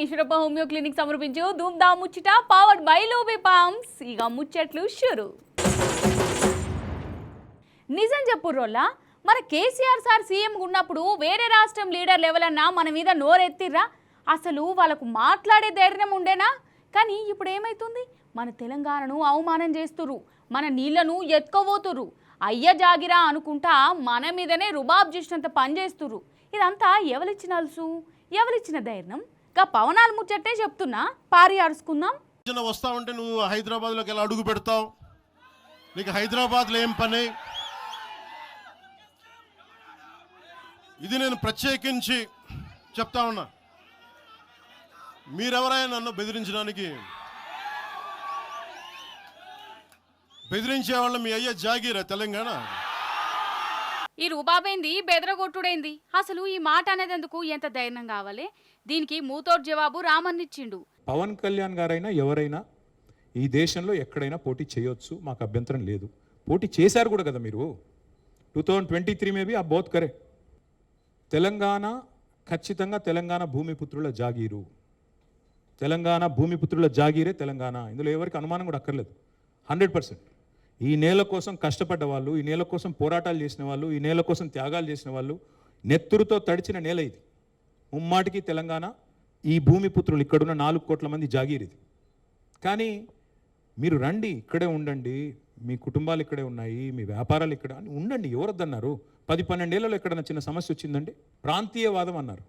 Eeshwarappa homeo clinic సమర్పించు ధూమ్ ధామ్ ముచ్చట powered by లోబే palms. ఇక ముచ్చట్లు షురు. నిజం చెప్పుర్రోల్లా, మన కేసీఆర్ సార్ సీఎం ఉన్నప్పుడు వేరే రాష్ట్రం లీడర్లు ఎవరన్నా మన మీద నోరెత్తిర్రా? అసలు వాళ్ళకు మాట్లాడే ధైర్యం ఉండేనా? కానీ ఇప్పుడు ఏమైతుంది? మన తెలంగాణను అవమానం చేస్తుర్రు, మన నీళ్లను ఎత్తుకోబోతుర్రు, అయ్య జాగిరా అనుకుంటా మన మీదనే రుబాబ్ చేసినంత పని చేస్తుర్రు. ఇదంతా ఎవరిచ్చిన అలుసు, ఎవరిచ్చిన ధైర్యం? గా పవనాలు ముచ్చట్టే చెప్తున్నా, పారి అరుచుకుందాం. వస్తావంటే నువ్వు హైదరాబాద్లోకి ఎలా అడుగు పెడతావు? నీకు హైదరాబాద్లో ఏం పని? ఇది నేను ప్రత్యేకించి చెప్తా ఉన్నా. మీరెవరైనా నన్ను బెదిరించే వాళ్ళ మీ అయ్యే జాగీరా తెలంగాణ? ఈ రూబాబేంది, బెదరగొట్టుడైంది? అసలు ఈ మాట అనేందుకు ఎంత ధైర్యం కావాలి? దీనికి మూతోడు జవాబు రామన్నిచ్చిండు. పవన్ కళ్యాణ్ గారైనా ఎవరైనా ఈ దేశంలో ఎక్కడైనా పోటీ చేయొచ్చు, మాకు అభ్యంతరం లేదు. పోటీ చేశారు కూడా కదా మీరు. 2023 మేబీ ఆ బోత్ కరే. తెలంగాణ ఖచ్చితంగా తెలంగాణ భూమిపుత్రుల జాగీరు. తెలంగాణ భూమిపుత్రుల జాగీరే తెలంగాణ. ఇందులో ఎవరికి అనుమానం కూడా అక్కర్లేదు. 100%. ఈ నేల కోసం కష్టపడ్డ వాళ్ళు, ఈ నేల కోసం పోరాటాలు చేసిన వాళ్ళు, ఈ నేల కోసం త్యాగాలు చేసిన వాళ్ళు, నెత్తురుతో తడిచిన నేల ఇది. ముమ్మాటికి తెలంగాణ ఈ భూమిపుత్రులు ఇక్కడున్న 4 కోట్ల మంది జాగీరిది. కానీ మీరు రండి, ఇక్కడే ఉండండి, మీ కుటుంబాలు ఇక్కడే ఉన్నాయి, మీ వ్యాపారాలు ఇక్కడ ఉండండి. ఎవరొద్దన్నారు? 10-12 ఏళ్లలో ఎక్కడన్నా చిన్న సమస్య వచ్చిందండి? ప్రాంతీయవాదం అన్నారు.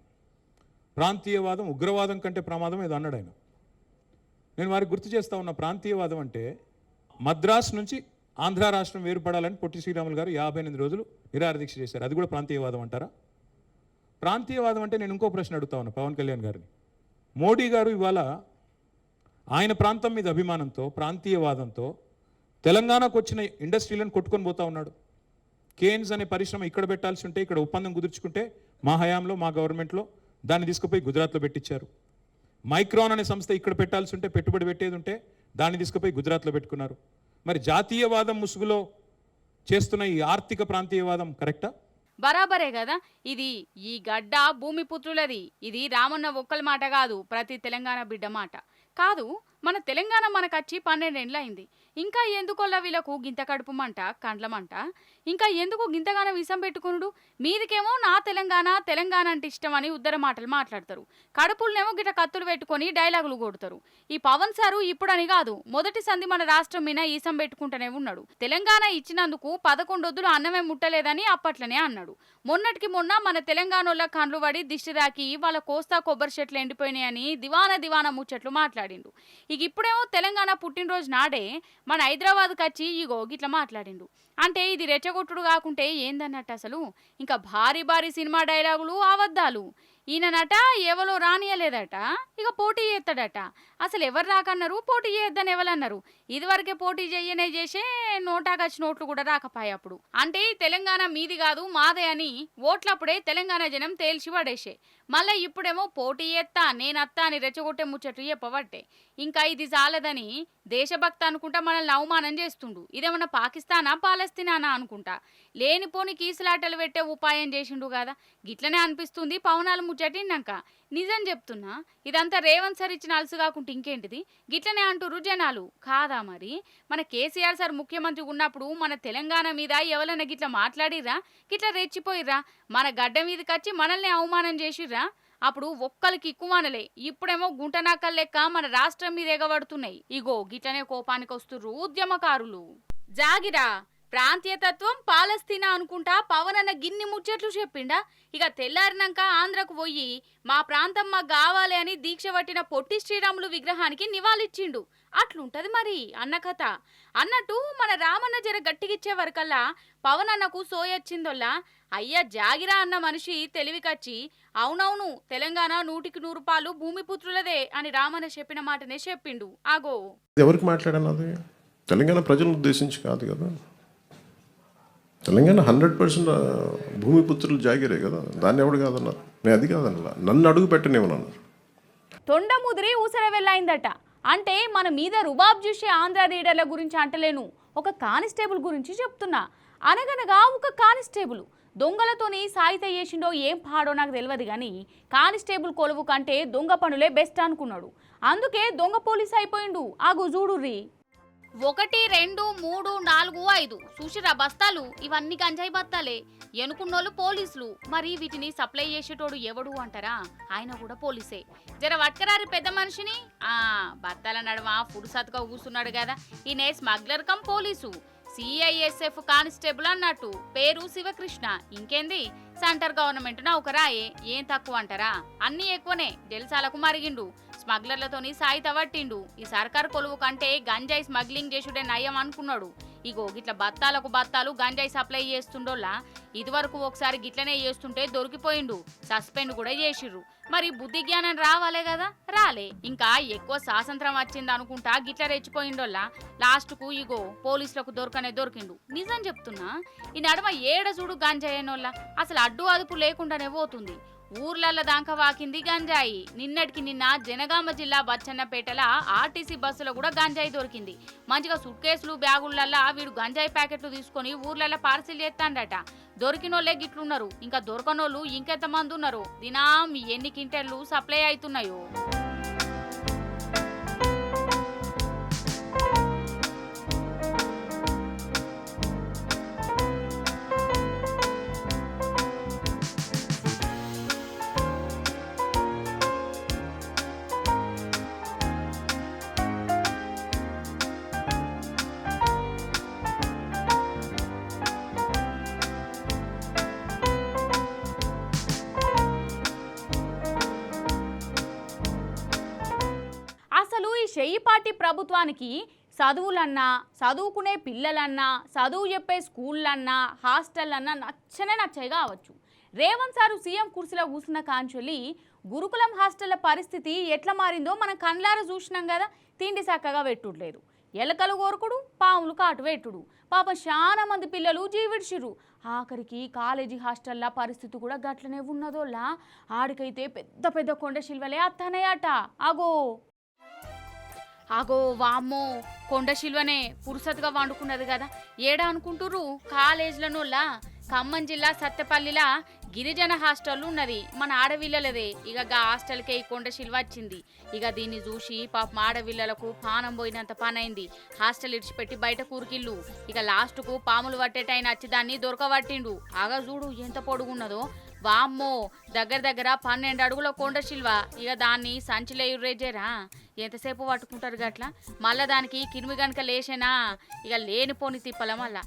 ప్రాంతీయవాదం ఉగ్రవాదం కంటే ప్రమాదం ఏదో అన్నాడు ఆయన. నేను వారికి గుర్తు చేస్తా ఉన్న, ప్రాంతీయవాదం అంటే మద్రాసు నుంచి ఆంధ్ర రాష్ట్రం వేరుపడాలని పొట్టి శ్రీరాములు గారు 58 రోజులు నిరాహారదీక్ష చేశారు. అది కూడా ప్రాంతీయవాదం అంటారా? ప్రాంతీయవాదం అంటే నేను ఇంకో ప్రశ్న అడుగుతా ఉన్నా పవన్ కళ్యాణ్ గారిని. మోడీ గారు ఇవాళ ఆయన ప్రాంతం మీద అభిమానంతో, ప్రాంతీయవాదంతో తెలంగాణకు వచ్చిన ఇండస్ట్రీలను కొట్టుకొని పోతా ఉన్నాడు. కేన్స్ అనే పరిశ్రమ ఇక్కడ పెట్టాల్సి ఉంటే, ఇక్కడ ఒప్పందం కుదుర్చుకుంటే మా హయాంలో, మా గవర్నమెంట్లో దాన్ని తీసుకుపోయి గుజరాత్లో పెట్టించారు. మైక్రాన్ అనే సంస్థ ఇక్కడ పెట్టాల్సి ఉంటే, పెట్టుబడి పెట్టేది ఉంటే దాన్ని తీసుకుపోయి గుజరాత్లో పెట్టుకున్నారు. మరి జాతీయవాదం ముసుగులో చేస్తున్న ఈ ఆర్థిక ప్రాంతీయవాదం కరెక్టా? బరాబరే కదా. ఇది ఈ గడ్డ భూమిపుత్రులది. ఇది రామన్న ఒక్కల మాట కాదు, ప్రతి తెలంగాణ బిడ్డ మాట కాదు. మన తెలంగాణ మనకచ్చి 12 ఏళ్ళు అయింది. ఇంకా ఎందుకోల్లా వీళ్ళకు గింత కడుపు మంట, కండ్లమంట? ఇంకా ఎందుకు గింతగానో విషం పెట్టుకునుడు? మీదికేమో నా తెలంగాణ, తెలంగాణ అంటే ఇష్టం అని ఉద్దర మాటలు మాట్లాడతారు. కడుపులనేమో గిట్ట కత్తులు పెట్టుకొని డైలాగులు కొడతారు. ఈ పవన్ సారు ఇప్పుడని కాదు, మొదటి సంధి మన రాష్ట్రం మీద ఈసం పెట్టుకుంటూనే ఉన్నాడు. తెలంగాణ ఇచ్చినందుకు 11 వద్దులు అన్నమే ముట్టలేదని అప్పట్లనే అన్నాడు. మొన్నటికి మొన్న మన తెలంగాణలో కండ్లు పడి దిష్టి రాకి వాళ్ళ కోస్తా కొబ్బరి చెట్లు ఎండిపోయినాయని దివానా ముచ్చట్లు మాట్లాడిండు. ఇక ఇప్పుడేమో తెలంగాణ పుట్టినరోజు నాడే మన హైదరాబాద్కి వచ్చి ఇగో గిట్లా మాట్లాడిండు. అంటే ఇది రెచ్చగొట్టుడు కాకుంటే ఏందన్నట్టు అసలు? ఇంకా భారీ సినిమా డైలాగులు, అబద్ధాలు. ఈయననట ఎవరో రానియలేదట, ఇక పోటీ చేస్తాడట. అసలు ఎవరు రాకన్నారు, పోటీ చేయొద్దని ఎవరన్నారు? ఇదివరకే పోటీ చెయ్యనే చేసే నోటాకొచ్చి నోట్లు కూడా రాకపాయ. అప్పుడు అంటే తెలంగాణ మీది కాదు మాదే అని ఓట్లప్పుడే తెలంగాణ జనం తేల్చి పడేసే. మళ్ళీ ఇప్పుడేమో పోటీ చేస్తా, నేనత్తా అని రెచ్చగొట్టే ముచ్చట్లు చెప్పబట్టే. ఇంకా ఇది చాలదని దేశభక్తి అనుకుంటా మనల్ని అవమానం చేస్తుండు. ఇదేమన్నా పాకిస్తానా, పాలస్తీనానా అనుకుంటా లేనిపోని కీసులాటలు పెట్టే ఉపాయం చేసిండు కదా. గిట్లనే అనిపిస్తుంది పవనాలు ముచ్చటిన్నాక. నిజం చెప్తున్నా, ఇదంతా రేవంత్ సార్ ఇచ్చిన అలసు కాకుంటే ఇంకేంటిది? గిట్లనే అంటుర్రు జనాలు. కాదా మరి? మన కేసీఆర్ సార్ ముఖ్యమంత్రి ఉన్నప్పుడు మన తెలంగాణ మీద ఎవరైనా గిట్లా మాట్లాడిర్రా? గిట్లా రెచ్చిపోయిర్రా? మన గడ్డ మీదకి వచ్చి మనల్ని అవమానం చేసిర్రా? అప్పుడు ఒక్కరికి ఎక్కువనలే. ఇప్పుడేమో గుంటనాకల్ లెక్క మన రాష్ట్రం మీద ఎగబడుతున్నాయి. ఇగో గిట్లనే కోపానికి వస్తుర్రు ఉద్యమకారులు. జాగిరా, ప్రాంతీయతత్వం, పాలస్తీనా అనుకుంటా పవన్ అన్న గిన్ని ముచ్చట్లు చెప్పిండా? ఇక తెల్లారినాక ఆంధ్రకు పోయి మా ప్రాంతం మాకు కావాలి అని దీక్ష పట్టిన పొట్టి శ్రీరాములు విగ్రహానికి నివాళిచ్చిండు. అట్లుంటది మరి అన్న కథ. అన్నట్టు మన రామన్న జర గట్టిగిచ్చే వరకల్లా పవన్ అన్నకు సోయొచ్చిందోల్లా. అయ్యా జాగిరా అన్న మనిషి తెలివికచ్చి అవునవును తెలంగాణ 100కి 100 రూపాయలు భూమిపుత్రులదే అని రామన్న చెప్పిన మాటనే చెప్పిండు. ఆగో, ఎవరికి మాట్లాడన్నది? తెలంగాణ ప్రజలను ఉద్దేశించి కాదు కదా. తెలంగాణ 100% భూమిపుత్రులు జాగిరే కదా. దాన్ని ఎవడు కాదన్నారు? నేను అది కాదన్నా, నన్ను అడుగు పెట్టనేమన్నారు. తొండ ముదిరి ఊసర వెళ్ళైందట. అంటే మన మీద రుబాబ్ చూసే ఆంధ్ర లీడర్ల గురించి అంటలేను, ఒక కానిస్టేబుల్ గురించి చెప్తున్నా. అనగనగా ఒక కానిస్టేబుల్ దొంగలతోని సాయిత చేసిండో ఏం పాడో నాకు తెలియదు కానీ కానిస్టేబుల్ కొలువు కంటే దొంగ పనులే బెస్ట్ అనుకున్నాడు. అందుకే దొంగ పోలీస్ అయిపోయిండు. ఆగు చూడుర్రి. 1 2 3 4 5 చూసిరా బస్తాలు, ఇవన్నీ గంజాయి బస్తాలే. ఎనుకున్నోళ్ళు పోలీసులు. మరి వీటిని సప్లై చేసేటోడు ఎవడు అంటారా? ఆయన కూడా పోలీసే. జర వట్కరారి పెద్ద మనిషిని. బత్తాల నడమ ఫుడ్సత్గా కూర్చున్నాడు కదా, ఈయన smuggler come police. CISF constable అన్నట్టు. పేరు శివకృష్ణ. ఇంకేంది, సెంటర్ గవర్నమెంట్ నౌకరాయే. ఏం తక్కువ అంటారా? అన్నీ ఎక్కువనే. జల్సాలకు మరిగిండు. స్మగ్లర్లతోని సాయిత పట్టిండు. ఈ సర్కార్ కొలువు కంటే గంజాయి స్మగ్లింగ్ చేసుడే నయం అనుకున్నాడు. ఇగో గిట్ల బత్తాలకు బత్తాలు గంజాయి సప్లై చేస్తుండోలా. ఇదివరకు ఒకసారి గిట్లనే చేస్తుంటే దొరికిపోయిండు. సస్పెండ్ కూడా చేసిర్రు. మరి బుద్ధి జ్ఞానం రావాలే కదా, రాలే. ఇంకా ఎక్కువ స్వాతంత్రం వచ్చింది అనుకుంటా గిట్ల రెచ్చిపోయిండోల్లా. లాస్ట్కు ఇగో పోలీసులకు దొరికిండు. నిజం చెప్తున్నా, ఈ నడమ ఏడ చూడు గంజాయినోళ్ళ. అసలు అడ్డు అదుపు లేకుండానే పోతుంది. ఊర్లల్ల దాకా వాకింది గంజాయి. నిన్నటికి నిన్న జనగామ జిల్లా బచ్చన్నపేటల ఆర్టీసీ బస్సులో కూడా గంజాయి దొరికింది. మంచిగా సుట్ కేసులు బ్యాగులల్లా వీడు గంజాయి ప్యాకెట్లు తీసుకొని ఊర్లల్లో పార్సిల్ చేస్తాడట. దొరికినోళ్ళే గిట్లున్నారు. ఇంకా దొరకనోళ్ళు ఇంకెంతమంది ఉన్నారు. దినం ఎన్ని కింటెళ్ళు సప్లై అవుతున్నాయో. అసలు ఈ షెయ్యిపాటి ప్రభుత్వానికి చదువులన్నా, చదువుకునే పిల్లలన్నా, చదువు చెప్పే స్కూళ్ళన్నా, హాస్టళ్ళన్నా నచ్చనే కావచ్చు. రేవంత్ సారు సీఎం కుర్చీలో కూర్చున్న కాంచెల్లి గురుకులం హాస్టళ్ల పరిస్థితి ఎట్లా మారిందో మనం కళ్ళారా చూసినాం కదా. తిండి చక్కగా పెట్టుడులేదు. ఎలకలు కోరుకుడు, పాములు కాటు పెట్టుడు. పాపం చాలా మంది పిల్లలు జీవిడ్చిరు. ఆఖరికి కాలేజీ హాస్టల్ల పరిస్థితి కూడా గట్లనే ఉన్నదోలా. ఆడికైతే పెద్ద పెద్ద కొండ శిల్వలే అత్తనయట. అగో వామ్మో, కొండ శిల్వనే పురుసత్తుగా వండుకున్నది కదా. ఏడా అనుకుంటుర్రు? కాలేజీలనోళ్ళ ఖమ్మం జిల్లా సత్తెపల్లిలా గిరిజన హాస్టల్ ఉన్నది. మన ఆడవిల్లలదే. ఇక గా హాస్టల్కే ఈ కొండ శిల్వ వచ్చింది. ఇక దీన్ని చూసి పాపం ఆడవిల్లలకు పానం పోయినంత పనైంది. హాస్టల్ ఇడిచిపెట్టి బయట కూరికిల్లు. ఇక లాస్ట్కు పాములు పట్టేటైన వచ్చి దాన్ని దొరకబట్టిండు. ఆగా చూడు ఎంత పొడుగున్నదో. వామ్మో, దగ్గర 12 అడుగుల కొండ శిల్వ. ఇక దాన్ని సంచిలో రేజేరా ఎంతసేపు పట్టుకుంటారు గట్లా. మళ్ళా దానికి కిరిమి గనక లేచేనా ఇక లేనిపోని తిప్పల మళ్ళా.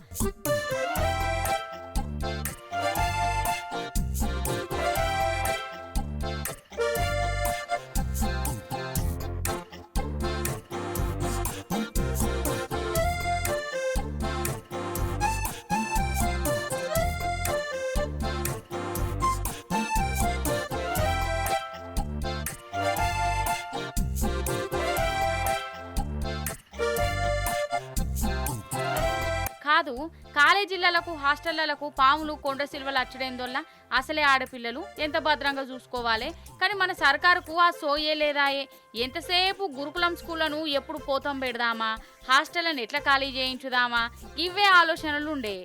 కాదు, కాలేజీలకు హాస్టళ్లకు పాములు కొండ సిల్వలు అచ్చడేందోళ్ళ అసలే ఆడపిల్లలు ఎంత భద్రంగా చూసుకోవాలి. కానీ మన సర్కారుకు ఆ సోయే లేదాయే. ఎంతసేపు గురుకులం స్కూళ్లను ఎప్పుడు పోతాం పెడదామా, హాస్టళ్లను ఎట్లా ఖాళీ చేయించుదామా, ఇవే ఆలోచనలు ఉండే.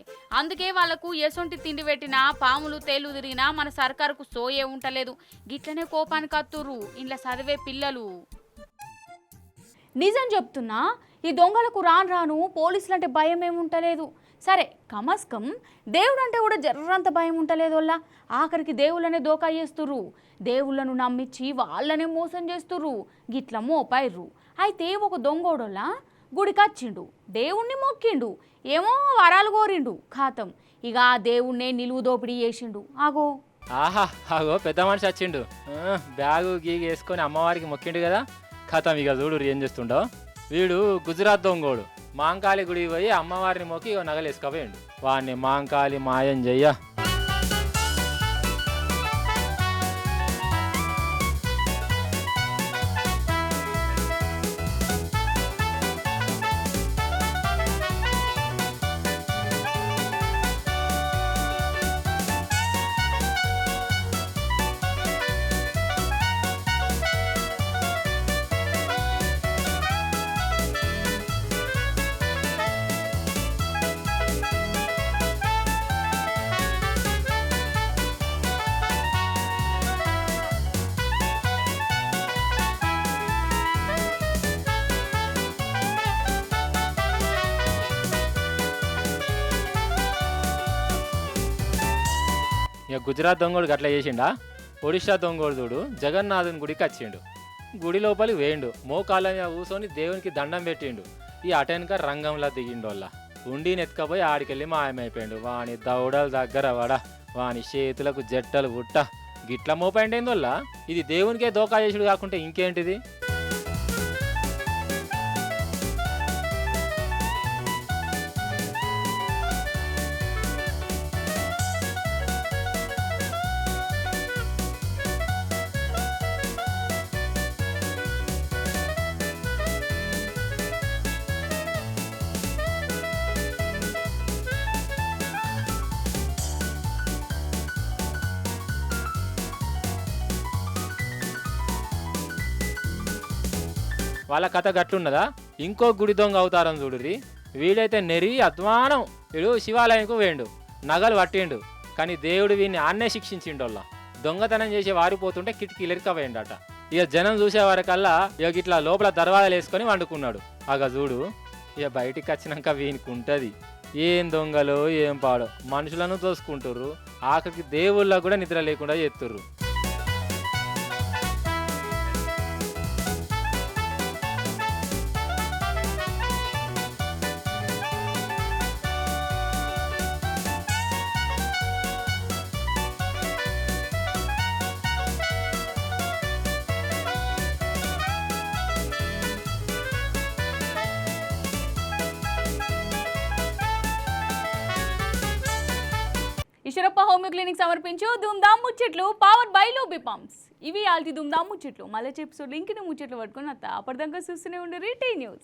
అందుకే వాళ్లకు ఎసొంటి తిండి పెట్టినా పాములు తేళ్లు తిరిగినా మన సర్కారుకు సోయే ఉంటలేదు. గిట్లనే కోపానికి అత్తుర్రు ఇంట్లో చదివే పిల్లలు. నిజం చెప్తున్నా, ఈ దొంగలకు రాను పోలీసులంటే భయం ఏముంటలేదు. సరే కమస్కం దేవుడు అంటే కూడా జర్రంత భయం ఉంటలేదోల్లా. ఆఖరికి దేవుళ్ళనే దోకా చేస్తుర్రు. దేవుళ్ళను నమ్మించి వాళ్ళనే మోసం చేస్తుర్రు. గిట్ల మోపైర్రు. అయితే ఒక దొంగోడోళ్ళ గుడికచ్చిండు, దేవుణ్ణి మొక్కిండు, ఏమో వరాలు కోరిండు. ఖాతం ఇక ఆ దేవుణ్ణే నిలువు దోపిడీ చేసిండు. ఆగో పెద్ద మనిషి వచ్చిండు. బ్యాగు గీగి వేసుకొని అమ్మవారికి మొక్కిండు కదా. ఖతం ఇక చూడు ఏం చేస్తుండో. వీడు గుజరాత్ దొంగోడు. మాంకాళి గుడి పోయి అమ్మవారిని మొక్కి నగలు వేసుకపోయిండు. వాడిని మాంకాళి మాయం చెయ్య. ఇక గుజరాత్ దొంగోడు గట్ల చేసిండా. ఒడిశా దొంగోడు చూడు జగన్నాథుని గుడికి వచ్చిండు. గుడి లోపలికి వేయండు, మోకాళ్ళ మీద కూర్చొని దేవునికి దండం పెట్టిండు. ఈ అటెనక రంగంలో దిగిండు వల్ల ఉండిని ఎత్తుకపోయి ఆడికెళ్ళి మాయమైపోయిండు. వాని దౌడల దగ్గర వడ, వాని చేతులకు జట్టలు పుట్ట గిట్ల మోపైండేంది వల్ల. ఇది దేవునికే దోకా చేసుడు కాకుంటే ఇంకేంటిది. వాళ్ళ కథ గట్లున్నదా. ఇంకో గుడి దొంగ అవుతారని చూడుర్రి. వీడైతే నెరి అధ్వానం. వీడు శివాలయంకు వేయండు, నగలు పట్టిండు. కానీ దేవుడు వీడిని ఆన్నే శిక్షించిండోళ్ళ. దొంగతనం చేసి వారిపోతుంటే కిటికీలు ఇరకవేయండట. ఇక జనం చూసేవారికల్లా ఇక ఇట్లా లోపల దర్వాజాలు వేసుకొని వండుకున్నాడు. అగ చూడు ఇక బయటికి వచ్చినాక వీనికి ఉంటుంది ఏం దొంగలో ఏం పాడో. మనుషులను తోసుకుంటుర్రు, ఆఖరికి దేవుళ్ళకు కూడా నిద్ర లేకుండా చేస్తుర్రు. ఈశ్వరప్ప హోమియో క్లినిక్ సమర్పించు ధూమ్ధామ్ ముచ్చట్లు పవర్డ్ బై లోబీ పంప్స్. ఇవి ఆల్టి ధూమ్ధామ్ ముచ్చట్లు. మళ్ళీ ఎపిసోడ్ లింక్ ముచ్చట్లు పట్టుకుని అప్పటిదాకా చూస్తూనే ఉండరు టీ న్యూస్.